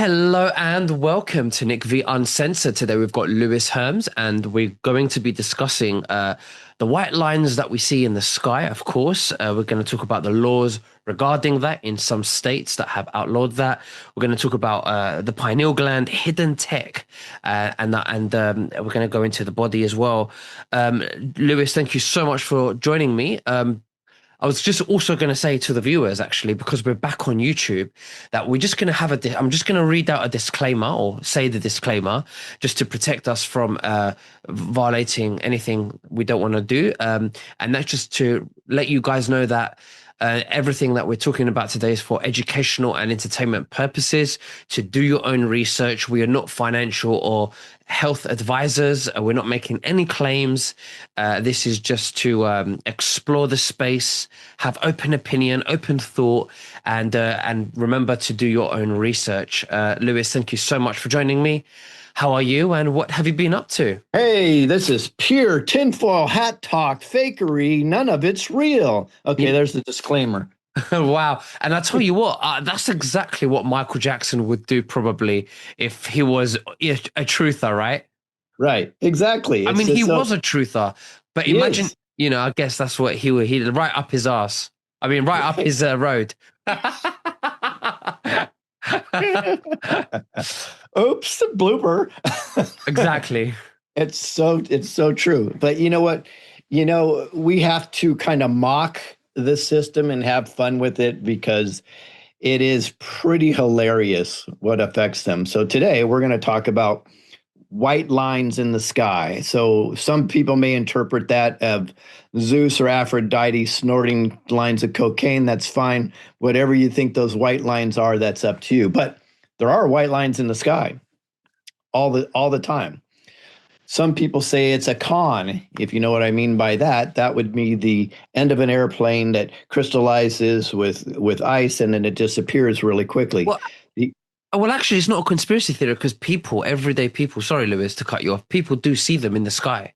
Hello and welcome to Nick V Uncensored. Today we've got Lewis Herms and we're going to be discussing the white lines that we see in the sky, of course. We're going to talk about the laws regarding that in some states that have outlawed that. We're going to talk about the pineal gland, hidden tech, and we're going to go into the body as well. Lewis, thank you so much for joining me. I was just also going to say to the viewers, actually, because we're back on YouTube, that we're just going to have I'm just going to read out a disclaimer or say the disclaimer just to protect us from violating anything we don't want to do. And that's just to let you guys know that everything that we're talking about today is for educational and entertainment purposes, to do your own research. We are not financial or health advisors. We're not making any claims. This is just to explore the space, have open opinion, open thought, and remember to do your own research. Lewis, thank you so much for joining me. How are you and what have you been up to? Hey, this is pure tinfoil hat talk, fakery. None of it's real. Okay, there's the disclaimer. Wow. And I tell you what, that's exactly what Michael Jackson would do probably if he was a truther, right? Right, exactly. I mean, he was a truther, but He imagine, is. I guess that's what he did, right up his ass. I mean, right up his road. Oops, blooper. Exactly. It's so true. But you know what? We have to kind of mock the system and have fun with it because it is pretty hilarious what affects them. So today we're going to talk about white lines in the sky. So some people may interpret that of Zeus or Aphrodite snorting lines of cocaine. That's fine. Whatever you think those white lines are, that's up to you. But there are white lines in the sky all the time. Some people say it's a con. If you know what I mean by that, that would be the end of an airplane that crystallizes with ice and then it disappears really quickly. Well, The, well, actually, it's not a conspiracy theory because people, everyday people, sorry, Lewis, to cut you off, people do see them in the sky.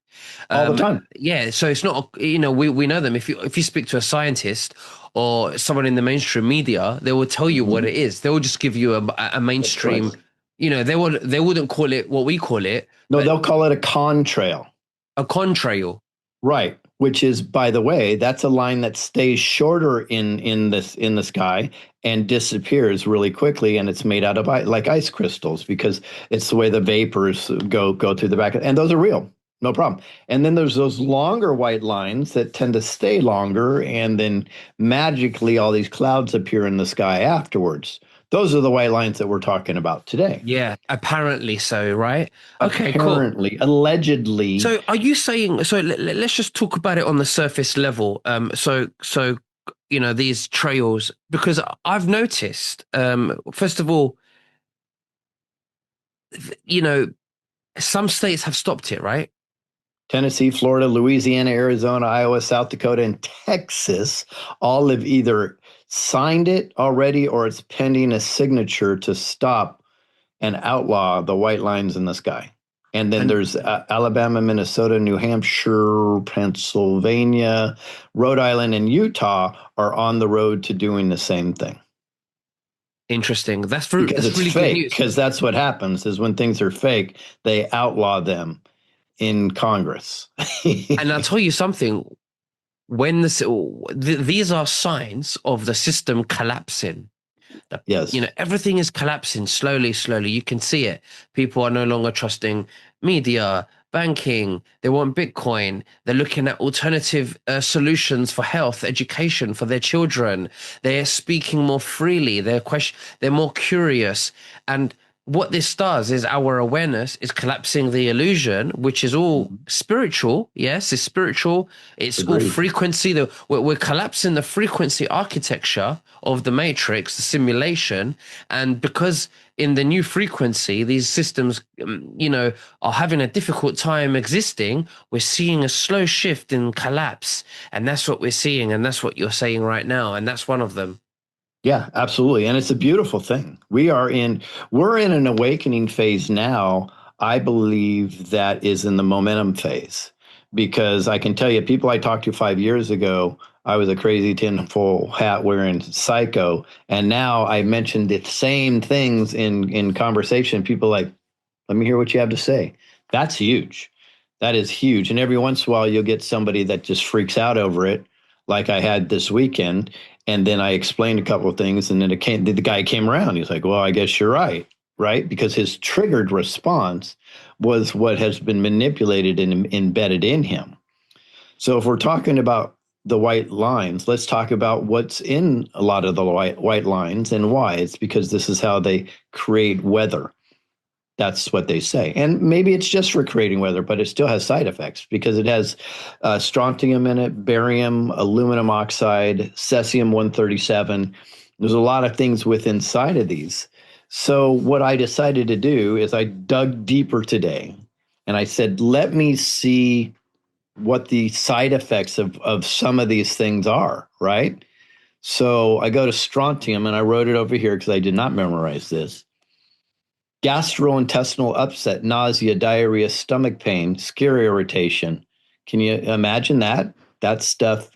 all the time. Yeah, so it's not, we know them. If you speak to a scientist or someone in the mainstream media, they will tell you what it is. They will just give you a mainstream, they wouldn't call it what we call it. No, they'll call it a contrail. A contrail. Right, which is, by the way, that's a line that stays shorter in the sky and disappears really quickly, and it's made out of like ice crystals because it's the way the vapors go through the back, and those are real, no problem. And then there's those longer white lines that tend to stay longer, and then magically all these clouds appear in the sky afterwards. Those are the white lines that we're talking about today. Yeah, apparently so, right? Okay, Apparently, cool. allegedly. So are you saying, so let's just talk about it on the surface level. These trails, because I've noticed, first of all, some states have stopped it, right? Tennessee, Florida, Louisiana, Arizona, Iowa, South Dakota, and Texas all have either signed it already or it's pending a signature to stop and outlaw the white lines in the sky. And then there's Alabama, Minnesota, New Hampshire, Pennsylvania, Rhode Island, and Utah are on the road to doing the same thing. Interesting. That's Because that's it's really good fake. news. Because that's what happens is when things are fake, they outlaw them in Congress. And I'll tell you something, when these are signs of the system collapsing. Yes. Everything is collapsing slowly, slowly. You can see it. People are no longer trusting media, banking. They want Bitcoin. They're looking at alternative solutions for health, education for their children. They're speaking more freely. They're more curious. And what this does is our awareness is collapsing the illusion, which is all spiritual. Yes, it's spiritual. It's all frequency. We're collapsing the frequency architecture of the matrix, the simulation. And because in the new frequency, these systems, are having a difficult time existing, we're seeing a slow shift in collapse. And that's what we're seeing. And that's what you're saying right now. And that's one of them. Yeah, absolutely. And it's a beautiful thing. We're in an awakening phase now. I believe that is in the momentum phase because I can tell you people I talked to 5 years ago, I was a crazy tinfoil hat wearing psycho. And now I mentioned the same things in conversation. People like, let me hear what you have to say. That's huge. That is huge. And every once in a while, you'll get somebody that just freaks out over it, like I had this weekend. And then I explained a couple of things, and then the guy came around. He's like, "Well, I guess you're right, right?" Because his triggered response was what has been manipulated and embedded in him. So if we're talking about the white lines, let's talk about what's in a lot of the white lines and why. It's because this is how they create weather. That's what they say. And maybe it's just for creating weather, but it still has side effects because it has strontium in it, barium, aluminum oxide, cesium 137. There's a lot of things within inside of these. So what I decided to do is I dug deeper today and I said, let me see what the side effects of some of these things are, right? So I go to strontium and I wrote it over here because I did not memorize this. Gastrointestinal upset, nausea, diarrhea, stomach pain, skin irritation. Can you imagine that? That stuff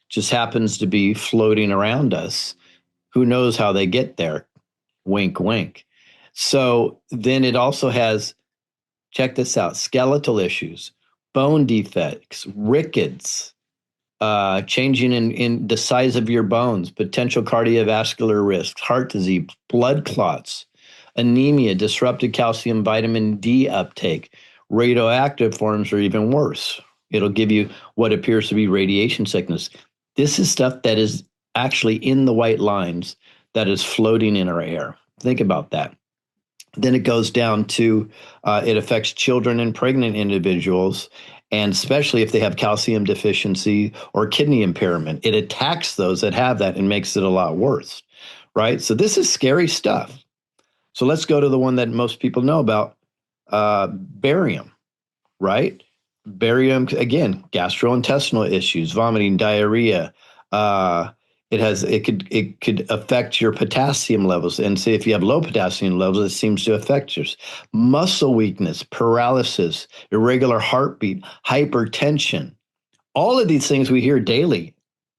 just happens to be floating around us. Who knows how they get there? Wink, wink. So then it also has, check this out, skeletal issues, bone defects, rickets, changing in the size of your bones, potential cardiovascular risks, heart disease, blood clots, anemia, disrupted calcium, vitamin D uptake, radioactive forms are even worse. It'll give you what appears to be radiation sickness. This is stuff that is actually in the white lines that is floating in our air. Think about that. Then it goes down to it affects children and pregnant individuals, and especially if they have calcium deficiency or kidney impairment. It attacks those that have that and makes it a lot worse, right? So this is scary stuff. So let's go to the one that most people know about, barium, right? Barium, again, gastrointestinal issues, vomiting, diarrhea. It could affect your potassium levels. And say if you have low potassium levels, it seems to affect yours. Muscle weakness, paralysis, irregular heartbeat, hypertension. All of these things we hear daily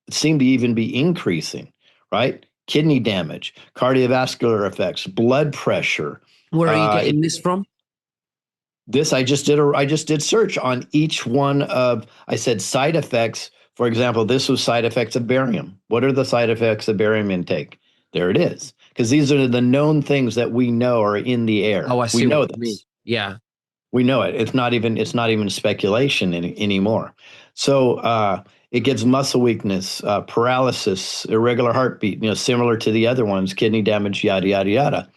seem to even be increasing, right? Kidney damage, cardiovascular effects, blood pressure. Where are you getting this from? This I just did search on each one of, I said side effects. For example, this was side effects of barium. What are the side effects of barium intake? There it is. Because these are the known things that we know are in the air. Oh, I see. We know what you mean. this. Yeah. We know it. It's not even speculation anymore. So it gives muscle weakness, paralysis, irregular heartbeat. Similar to the other ones, kidney damage, yada yada yada.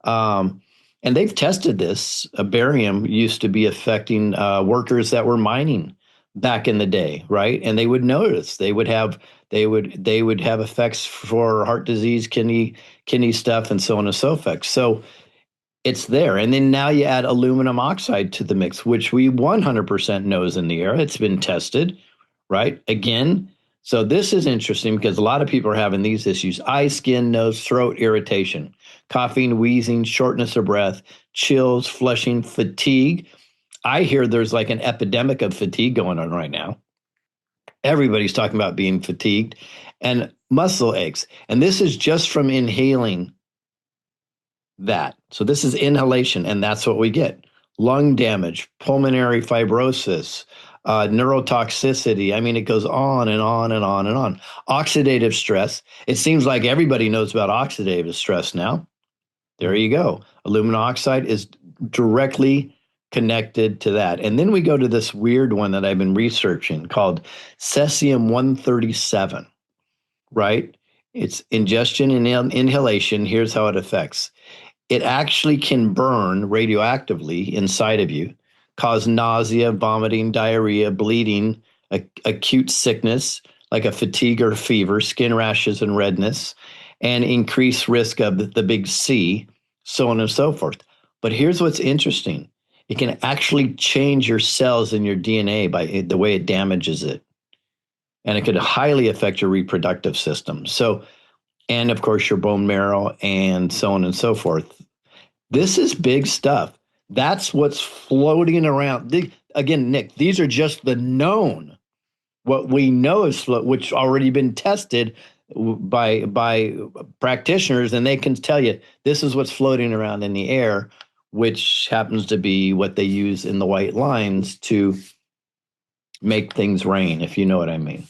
And they've tested this. Barium used to be affecting workers that were mining back in the day, right? And they would notice they would have effects for heart disease, kidney stuff, and so on and so forth. So it's there. And then now you add aluminum oxide to the mix, which we 100% know is in the air. It's been tested, right? Again, so this is interesting because a lot of people are having these issues: eye, skin, nose, throat irritation, coughing, wheezing, shortness of breath, chills, flushing, fatigue. I hear there's like an epidemic of fatigue going on right now. Everybody's talking about being fatigued, and muscle aches. And this is just from inhaling that. So this is inhalation, and that's what we get. Lung damage, pulmonary fibrosis, neurotoxicity. I mean, it goes on and on and on and on. Oxidative stress. It seems like everybody knows about oxidative stress now. There you go. Aluminum oxide is directly connected to that. And then we go to this weird one that I've been researching called cesium 137, right? It's ingestion and inhalation. Here's how it affects. It actually can burn radioactively inside of you, cause nausea, vomiting, diarrhea, bleeding, acute sickness like a fatigue or fever, skin rashes and redness, and increased risk of the big C, so on and so forth. But here's what's interesting. It can actually change your cells in your DNA by the way it damages it. And it could highly affect your reproductive system. So, and of course, your bone marrow and so on and so forth. This is big stuff. That's what's floating around. Again, Nick, these are just the known what we know is which already been tested by practitioners, and they can tell you this is what's floating around in the air, which happens to be what they use in the white lines to make things rain, if you know what I mean.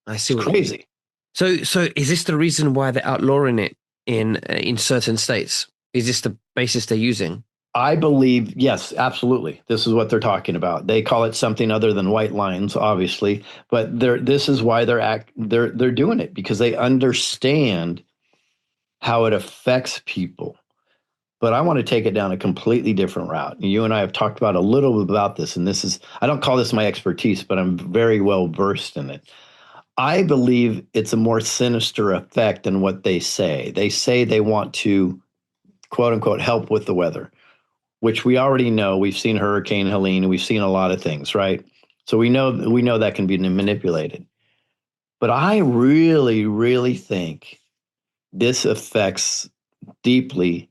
I see It's what you mean. crazy. So is this the reason why they're outlawing it in certain states? Is this the basis they're using? I believe, yes, absolutely. This is what they're talking about. They call it something other than white lines, obviously, but this is why they're doing it, because they understand how it affects people. But I want to take it down a completely different route. You and I have talked about a little bit about this, and this is, I don't call this my expertise, but I'm very well versed in it. I believe it's a more sinister effect than what they say. They say they want to, quote unquote, help with the weather, which we already know. We've seen Hurricane Helene, and we've seen a lot of things, right? So we know that can be manipulated. But I really, really think this affects deeply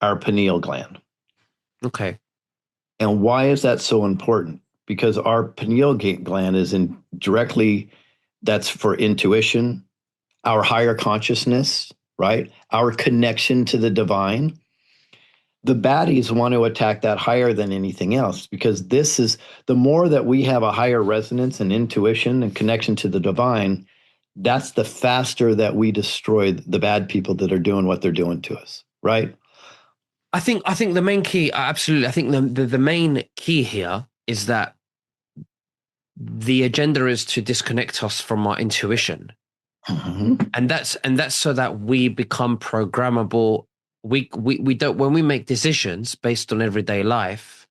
our pineal gland. Okay. And why is that so important? Because our pineal gland is in directly, that's for intuition, our higher consciousness, right? Our connection to the divine. The baddies want to attack that higher than anything else, because this is the more that we have a higher resonance and intuition and connection to the divine, that's the faster that we destroy the bad people that are doing what they're doing to us, right? I think the main key, absolutely. I think the main key here is that the agenda is to disconnect us from our intuition. Mhm. And that's so that we become programmable. We don't, when we make decisions based on everyday life,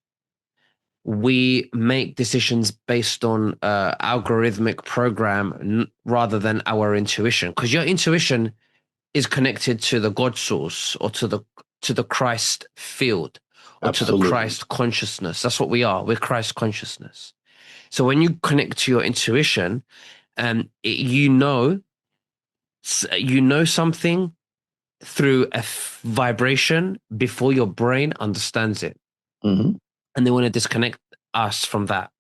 we make decisions based on algorithmic program rather than our intuition, because your intuition is connected to the God source, or to the Christ field, or to the Absolutely. Christ consciousness. That's what we are. We're Christ consciousness. So when you connect to your intuition, you know something through a vibration before your brain understands it, Hmm. and they want to disconnect us from that.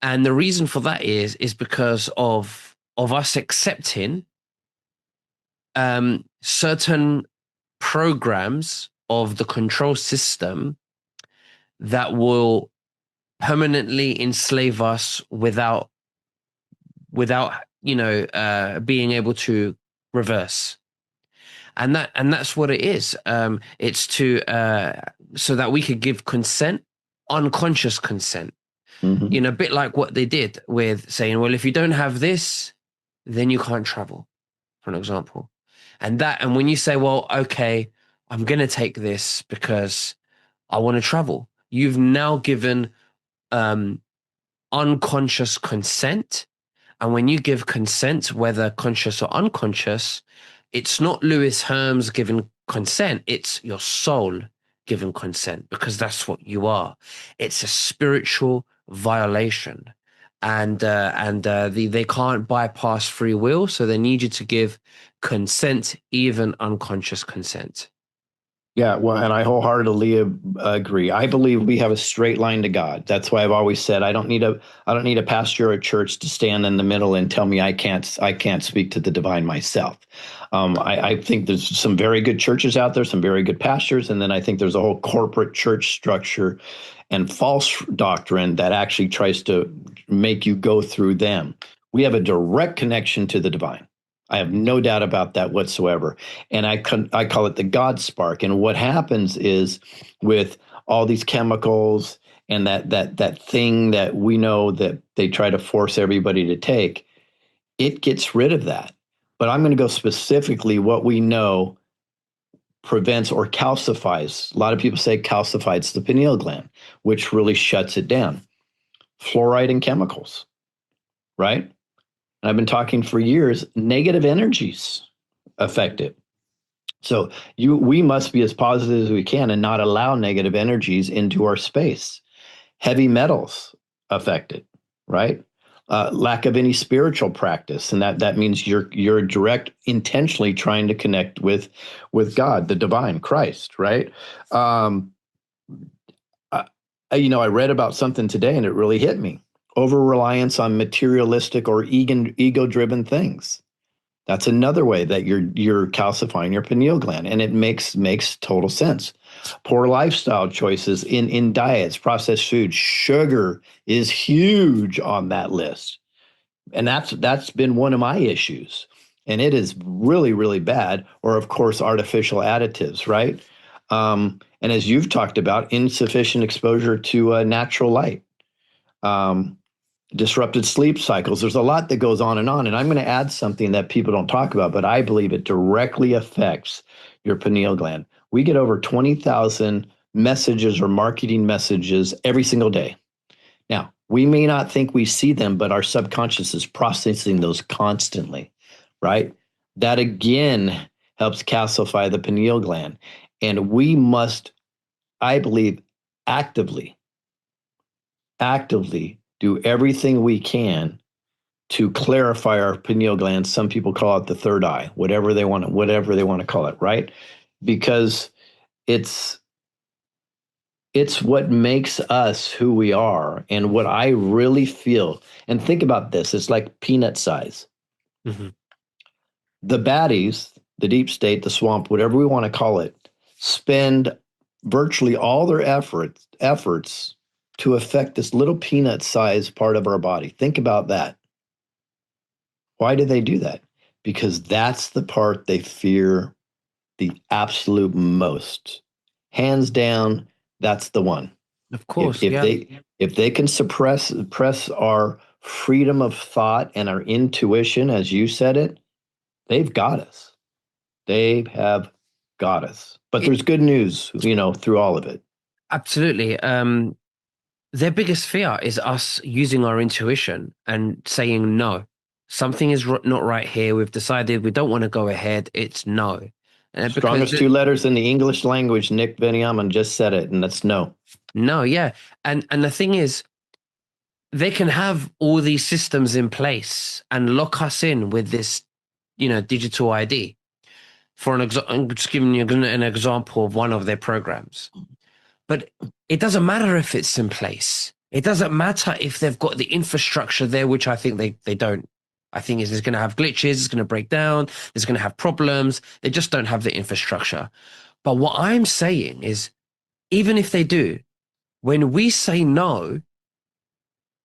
And the reason for that is because of us accepting certain programs of the control system that will permanently enslave us without being able to reverse. And that's what it is. It's to so that we could give consent, unconscious consent. Hmm. A bit like what they did with saying, well, if you don't have this, then you can't travel, for an example. And when you say, well, okay, I'm gonna take this because I want to travel, you've now given um unconscious consent. And when you give consent, whether conscious or unconscious, it's not Lewis Herms giving consent, it's your soul giving consent, because that's what you are. It's a spiritual violation. And they can't bypass free will, so they need you to give consent, even unconscious consent. Yeah, well, and I wholeheartedly agree. I believe we have a straight line to God. That's why I've always said I don't need a pastor or a church to stand in the middle and tell me I can't speak to the divine myself. I think there's some very good churches out there, some very good pastors, and then I think there's a whole corporate church structure and false doctrine that actually tries to make you go through them. We have a direct connection to the divine. I have no doubt about that whatsoever. And I call it the God spark. And what happens is, with all these chemicals and that thing that we know that they try to force everybody to take, it gets rid of that. But I'm going to go specifically what we know prevents or calcifies. A lot of people say calcifies the pineal gland, which really shuts it down. Fluoride and chemicals, right? And I've been talking for years, negative energies affect it. So we must be as positive as we can and not allow negative energies into our space. Heavy metals affect it, right? Lack of any spiritual practice, and that means you're direct, intentionally trying to connect with God, the divine, Christ, right? Um, I read about something today, and it really hit me. over reliance on materialistic or ego-driven things. That's another way that you're calcifying your pineal gland, and it makes total sense. Poor lifestyle choices in diets, processed food, sugar is huge on that list, and that's been one of my issues, and it is really really bad. Or of course artificial additives, right? And as you've talked about, insufficient exposure to natural light. Um, Disrupted sleep cycles. There's a lot that goes on. And I'm going to add something that people don't talk about, but I believe it directly affects your pineal gland. We get over 20,000 messages or marketing messages every single day. Now, we may not think we see them, but our subconscious is processing those constantly, right? That again helps calcify the pineal gland. And we must, I believe, actively, actively do everything we can to clarify our pineal gland. Some people call it the third eye, whatever they want to call it, right? Because it's what makes us who we are. And what I really feel, and think about this, it's like peanut size. Mm-hmm. The baddies, the deep state, the swamp, whatever we want to call it, spend virtually all their efforts to affect this little peanut sized part of our body. Think about that. Why do they do that? Because that's the part they fear the absolute most. Hands down, that's the one. Of If course, if yeah. they can suppress our freedom of thought and our intuition, as you said it, they've got us. They have got us. But It, there's good news, through all of it. absolutely. Their biggest fear is us using our intuition and saying no. Something is not right here. We've decided we don't want to go ahead. It's no. Because Strongest two letters in the English language, Nick Veniamin just said it, and that's no. no, yeah. And the thing is, they can have all these systems in place and lock us in with this, digital ID. I'm just giving you an example of one of their programs. But it doesn't matter if it's in place. It doesn't matter if they've got the infrastructure there, which I think they don't. I think it's going to have glitches, it's going to break down, it's going to have problems. They just don't have the infrastructure. But what I'm saying is, even if they do, when we say no,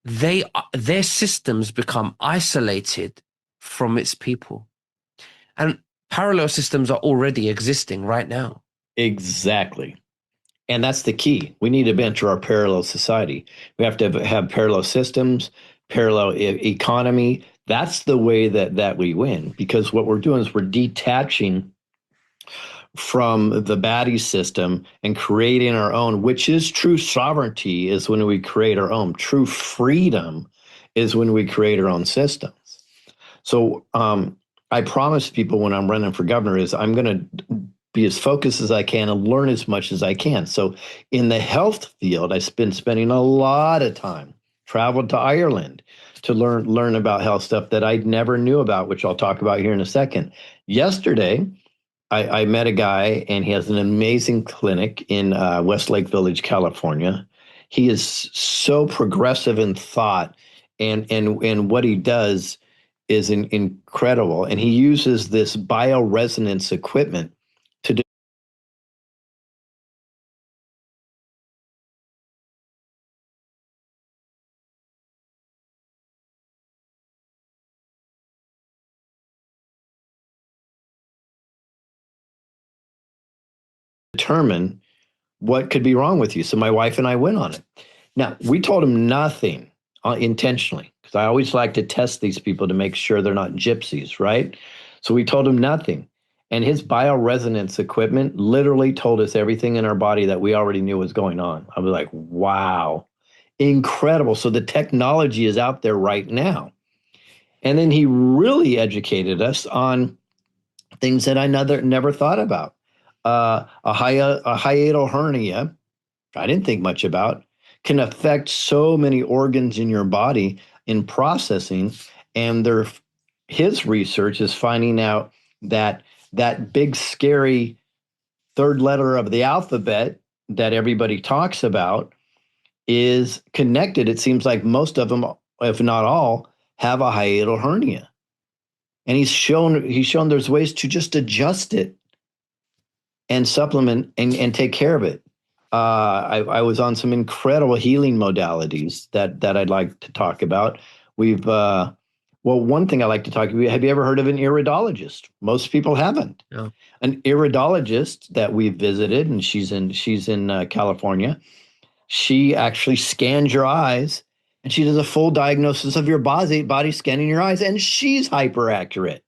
their systems become isolated from its people. And parallel systems are already existing right now. Exactly. And that's the key. We need to enter our parallel society. We have to have parallel systems, parallel economy. That's the way that we win, because what we're doing is we're detaching from the baddie system and creating our own, which is true sovereignty, is when we create our own. True freedom is when we create our own systems. So I promise people when I'm running for governor is I'm going to be as focused as I can and learn as much as I can. So in the health field, I've been spending a lot of time, traveled to Ireland to learn about health stuff that I never knew about, which I'll talk about here in a second. Yesterday, I met a guy, and he has an amazing clinic in Westlake Village, California. He is so progressive in thought, and what he does is incredible. And he uses this bioresonance equipment to determine what could be wrong with you. So my wife and I went on it. Now, we told him nothing intentionally, because I always like to test these people to make sure they're not gypsies, right? So we told him nothing. And his bioresonance equipment literally told us everything in our body that we already knew was going on. I was like, wow, incredible. So the technology is out there right now. And then he really educated us on things that I never thought about. A hiatal hernia, I didn't think much about, can affect so many organs in your body in processing. And his research is finding out that that big scary third letter of the alphabet that everybody talks about is connected. It seems like most of them if not all, have a hiatal hernia. And he's shown there's ways to just adjust it and supplement and take care of it. I was on some incredible healing modalities that I'd like to talk about. We've well, one thing I like to talk about. Have you ever heard of an iridologist? Most people haven't. No. An iridologist that we visited, and she's in California. She actually scans your eyes, and she does a full diagnosis of your body scanning your eyes, and she's hyper accurate.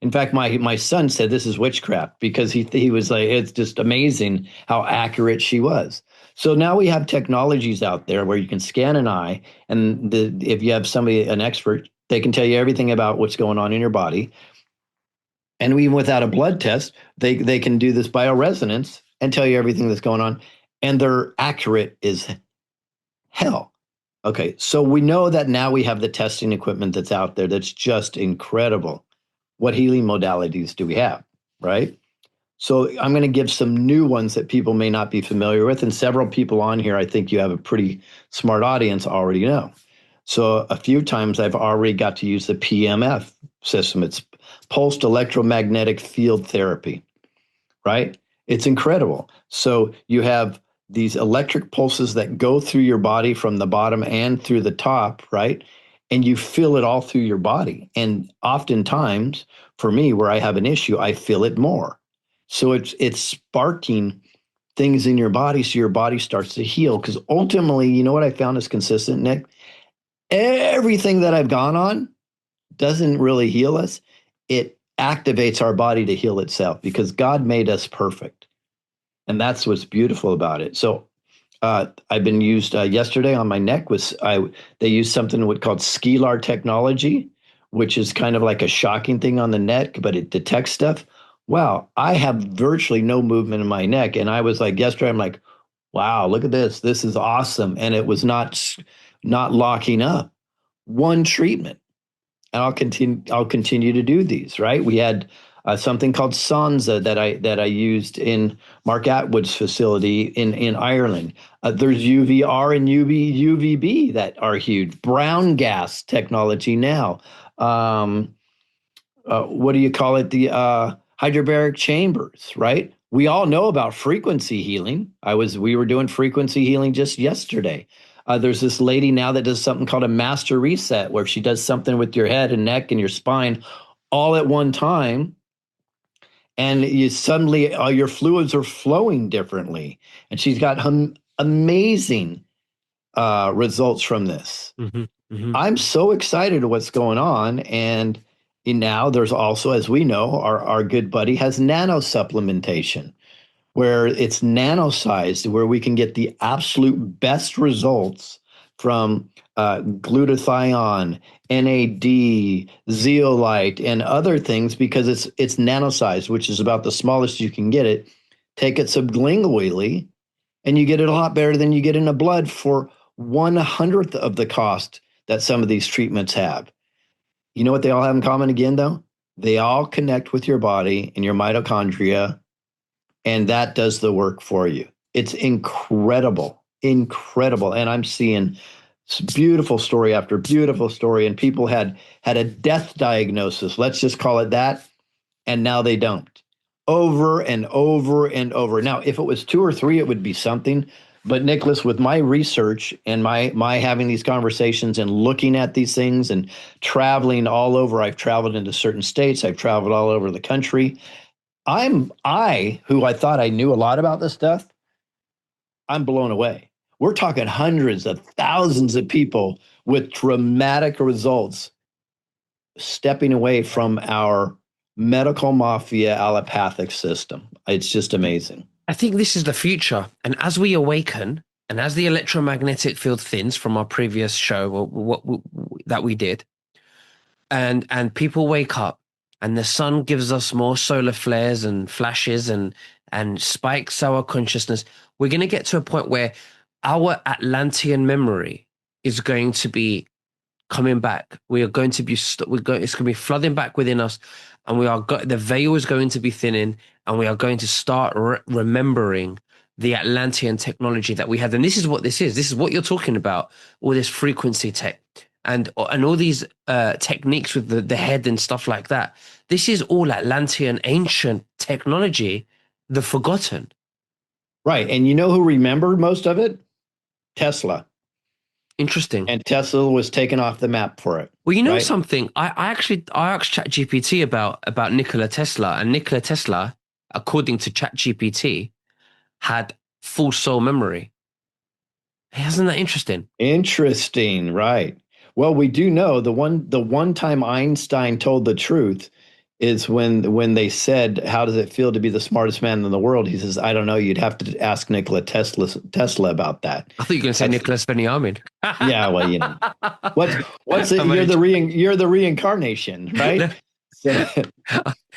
In fact, my son said this is witchcraft because he was like, it's just amazing how accurate she was. So now we have technologies out there where you can scan an eye, and if you have somebody, an expert, they can tell you everything about what's going on in your body. And even without a blood test, they can do this bioresonance and tell you everything that's going on, and they're accurate as hell. Okay, so we know that now we have the testing equipment that's out there that's just incredible. What healing modalities do we have, right? So I'm going to give some new ones that people may not be familiar with, and several people on here, I think you have a pretty smart audience already know. So a few times I've already got to use the PMF system. It's pulsed electromagnetic field therapy, right? It's incredible. So you have these electric pulses that go through your body from the bottom and through the top, right? And you feel it all through your body. And oftentimes, for me, where I have an issue, I feel it more. So it's sparking things in your body, so your body starts to heal. Because ultimately, you know what I found is consistent, Nick? Everything that I've gone on doesn't really heal us. It activates our body to heal itself because God made us perfect. And that's what's beautiful about it. So I've been used yesterday on my neck they used something called scalar technology, which is kind of like a shocking thing on the neck, but it detects stuff. Wow, I have virtually no movement in my neck. And I was like, yesterday, I'm like, wow, look at this. This is awesome. And it was not locking up. One treatment. And I'll continue to do these, right? We had something called Sansa that I used in Mark Atwood's facility in Ireland. There's UVR and UVB that are huge. Brown gas technology now. What do you call it? The hyperbaric chambers, right? We all know about frequency healing. We were doing frequency healing just yesterday. There's this lady now that does something called a master reset, where she does something with your head and neck and your spine all at one time, and you suddenly your fluids are flowing differently. And she's got amazing results from this. Mm-hmm. Mm-hmm. I'm so excited what's going on. And now there's also, as we know, our good buddy has nano supplementation, where it's nano sized, where we can get the absolute best results from glutathione, NAD, zeolite, and other things, because it's nano sized, which is about the smallest you can get it. Take it sublingually, and you get it a lot better than you get in the blood for 1/100th of the cost that some of these treatments have. You know what they all have in common again, though? They all connect with your body and your mitochondria, and that does the work for you. It's incredible, incredible. And I'm seeing beautiful story after beautiful story, and people had a death diagnosis, let's just call it that, and now they don't. Over and over and over. Now, if it was 2 or 3, it would be something. But Nicholas, with my research and my having these conversations and looking at these things and traveling all over, I've traveled into certain states, I've traveled all over the country. Who I thought I knew a lot about this stuff, I'm blown away. We're talking hundreds of thousands of people with dramatic results stepping away from our medical mafia allopathic system. It's just amazing. I think this is the future. And as we awaken, and as the electromagnetic field thins from our previous show, that we did, and people wake up, and the sun gives us more solar flares and flashes and spikes our consciousness, we're going to get to a point where our Atlantean memory is going to be coming back. We are going to be it's going to be flooding back within us, and the veil is going to be thinning, and we are going to start remembering the Atlantean technology that we had. And this is what this is. This is what you're talking about, all this frequency tech. and all these techniques with the head and stuff like that. This is all Atlantean ancient technology, the forgotten. Right. And you know who remembered most of it? Tesla. Interesting. And Tesla was taken off the map for it. Well, you know Right. something? I asked ChatGPT about Nikola Tesla, and Nikola Tesla, according to ChatGPT, had full soul memory. Hey, isn't that interesting? Interesting. Right. Well, we do know the one time Einstein told the truth is when they said, "How does it feel to be the smartest man in the world?" He says, "I don't know. You'd have to ask Nikola Tesla about that." I thought you were going to say That's Nicholas Veniamin. yeah. Well, what's it? You're the reincarnation, right? So,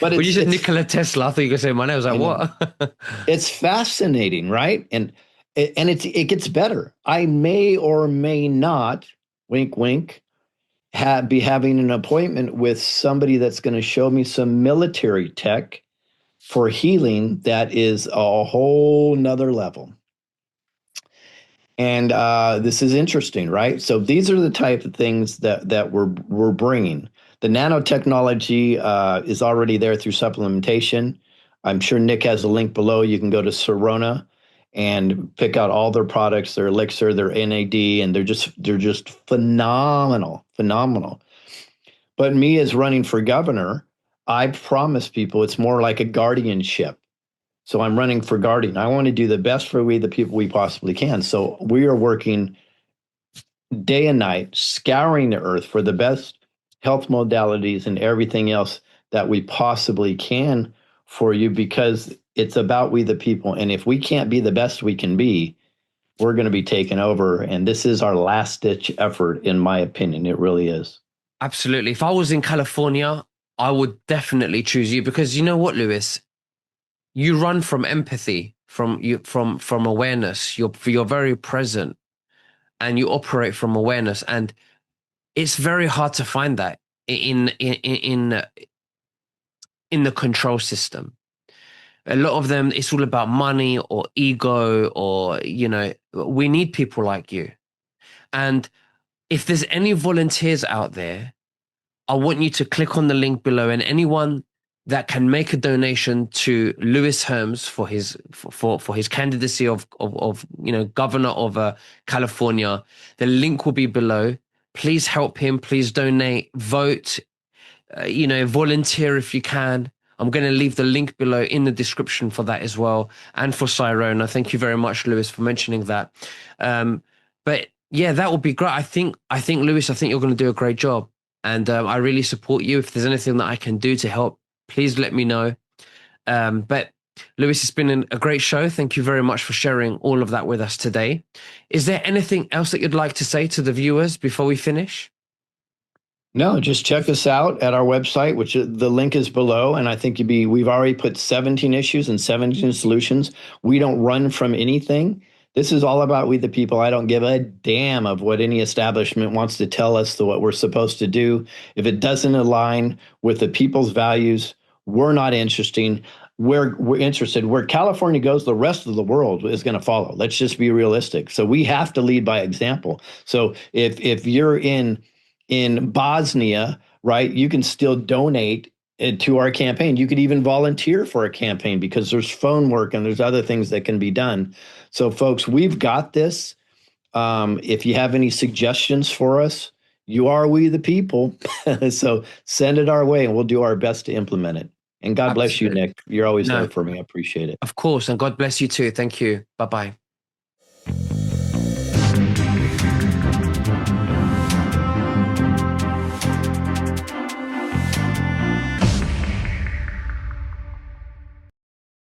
but When you said it's Nikola Tesla, I thought you were going to say my name. I was like, I know what? it's fascinating, right? And it gets better. I may or may not, wink, wink, be having an appointment with somebody that's going to show me some military tech for healing that is a whole nother level. And this is interesting, right? So these are the type of things that we're bringing. The nanotechnology is already there through supplementation. I'm sure Nick has a link below. You can go to Serona and pick out all their products, their elixir, their NAD, and they're just phenomenal, phenomenal. But me as running for governor, I promise people it's more like a guardianship. So I'm running for guardian. I want to do the best for we the people we possibly can. So we are working day and night, scouring the earth for the best health modalities and everything else that we possibly can for you because it's about we the people. And if we can't be the best we can be, we're going to be taken over. And this is our last ditch effort, in my opinion. It really is. Absolutely. If I was in California, I would definitely choose you because you know what, Lewis? You run from empathy, from awareness. You're very present and you operate from awareness. And it's very hard to find that in the control system. A lot of them, it's all about money or ego, or we need people like you. And if there's any volunteers out there, I want you to click on the link below, and anyone that can make a donation to Lewis Herms for his candidacy of governor of California, the link will be below. Please help him. Please donate, vote, volunteer if you can. I'm going to leave the link below in the description for that as well, and for Sirona. Thank you very much, Lewis, for mentioning that. But yeah, that would be great. I think, Lewis, I think you're going to do a great job, and I really support you. If there's anything that I can do to help, please let me know. But Lewis, it's been a great show. Thank you very much for sharing all of that with us today. Is there anything else that you'd like to say to the viewers before we finish? No, just check us out at our website, which the link is below. And I think we've already put 17 issues and 17 solutions. We don't run from anything. This is all about we the people. I don't give a damn of what any establishment wants to tell us what we're supposed to do. If it doesn't align with the people's values, we're not interesting. We're interested. Where California goes, the rest of the world is going to follow. Let's just be realistic. So we have to lead by example. So if you're in Bosnia, right, you can still donate to our campaign. You could even volunteer for a campaign because there's phone work and there's other things that can be done. So, folks, we've got this. If you have any suggestions for us, you are we the people. So send it our way and we'll do our best to implement it. And God bless you, Absolutely. Nick. You're always there No, for me. I appreciate it. of course. And God bless you too. Thank you. Bye bye.